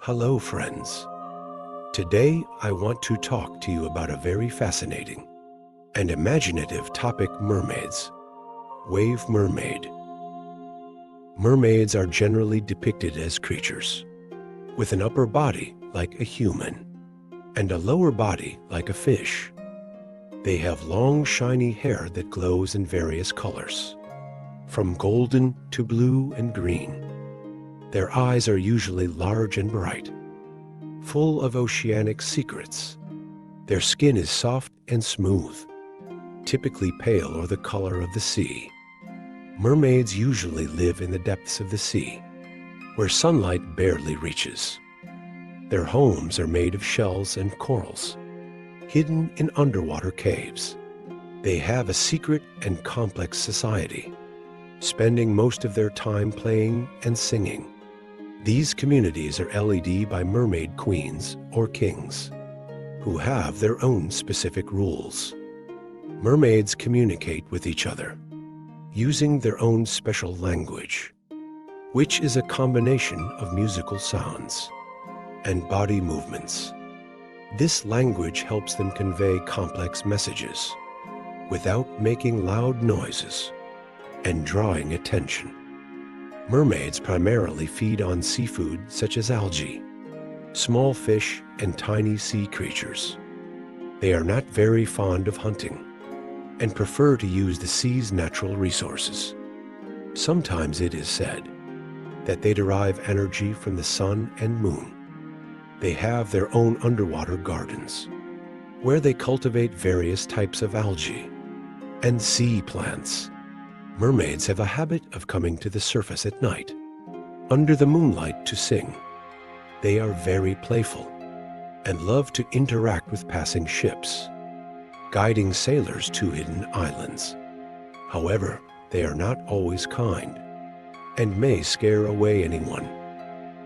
Hello, friends. Today, I want to talk to you about a very fascinating and imaginative topic: mermaids. Wave mermaid. Mermaids are generally depicted as creatures with an upper body like a human and a lower body like a fish. They have long, shiny hair that glows in various colors, from golden to blue and green. Their eyes are usually large and bright, full of oceanic secrets. Their skin is soft and smooth, typically pale or the color of the sea. Mermaids usually live in the depths of the sea, where sunlight barely reaches. Their homes are made of shells and corals, hidden in underwater caves. They have a secret and complex society, spending most of their time playing and singing. These communities are led by mermaid queens or kings, who have their own specific rules. Mermaids communicate with each other using their own special language, which is a combination of musical sounds and body movements. This language helps them convey complex messages without making loud noises and drawing attention. Mermaids primarily feed on seafood such as algae, small fish, and tiny sea creatures. They are not very fond of hunting and prefer to use the sea's natural resources. Sometimes it is said that they derive energy from the sun and moon. They have their own underwater gardens, where they cultivate various types of algae and sea plants. Mermaids have a habit of coming to the surface at night, under the moonlight, to sing. They are very playful and love to interact with passing ships, guiding sailors to hidden islands. However, they are not always kind and may scare away anyone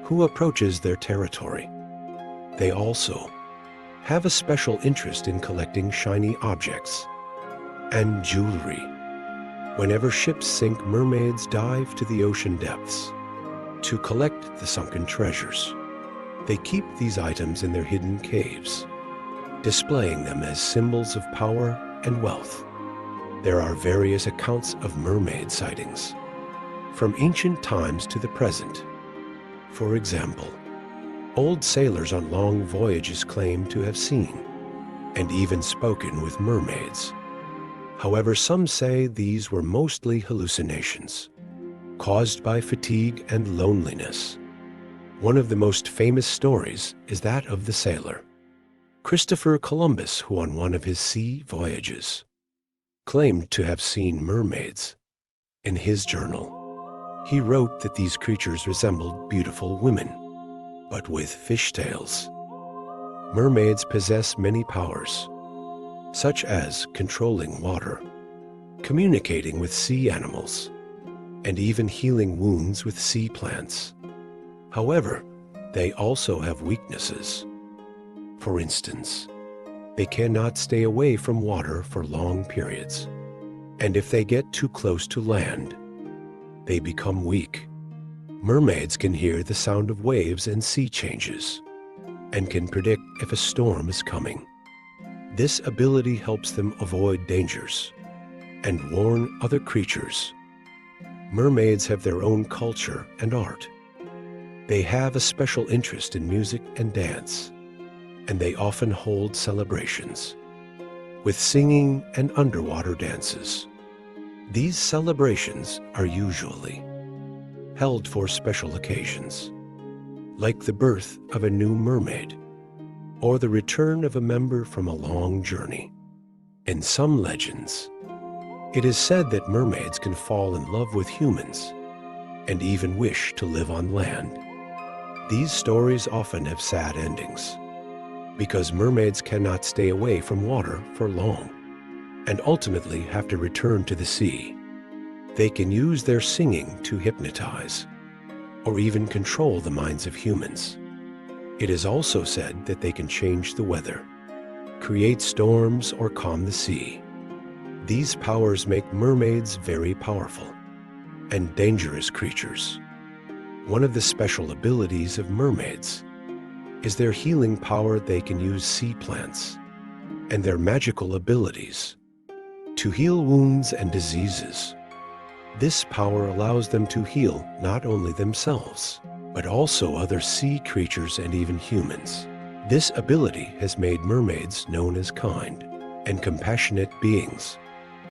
who approaches their territory. They also have a special interest in collecting shiny objects and jewelry. Whenever ships sink, mermaids dive to the ocean depths to collect the sunken treasures. They keep these items in their hidden caves, displaying them as symbols of power and wealth. There are various accounts of mermaid sightings, from ancient times to the present. For example, old sailors on long voyages claim to have seen and even spoken with mermaids. However, some say these were mostly hallucinations, caused by fatigue and loneliness. One of the most famous stories is that of the sailor Christopher Columbus, who on one of his sea voyages claimed to have seen mermaids. In his journal, he wrote that these creatures resembled beautiful women, but with fishtails. Mermaids possess many powers, such as controlling water, communicating with sea animals, and even healing wounds with sea plants. However, they also have weaknesses. For instance, they cannot stay away from water for long periods, and if they get too close to land, they become weak. Mermaids can hear the sound of waves and sea changes, and can predict if a storm is coming. This ability helps them avoid dangers and warn other creatures. Mermaids have their own culture and art. They have a special interest in music and dance, and they often hold celebrations with singing and underwater dances. These celebrations are usually held for special occasions, like the birth of a new mermaid or the return of a member from a long journey. In some legends, it is said that mermaids can fall in love with humans and even wish to live on land. These stories often have sad endings because mermaids cannot stay away from water for long and ultimately have to return to the sea. They can use their singing to hypnotize or even control the minds of humans. It is also said that they can change the weather, create storms, or calm the sea. These powers make mermaids very powerful and dangerous creatures. One of the special abilities of mermaids is their healing power. They can use sea plants and their magical abilities to heal wounds and diseases. This power allows them to heal not only themselves, but also other sea creatures and even humans. This ability has made mermaids known as kind and compassionate beings.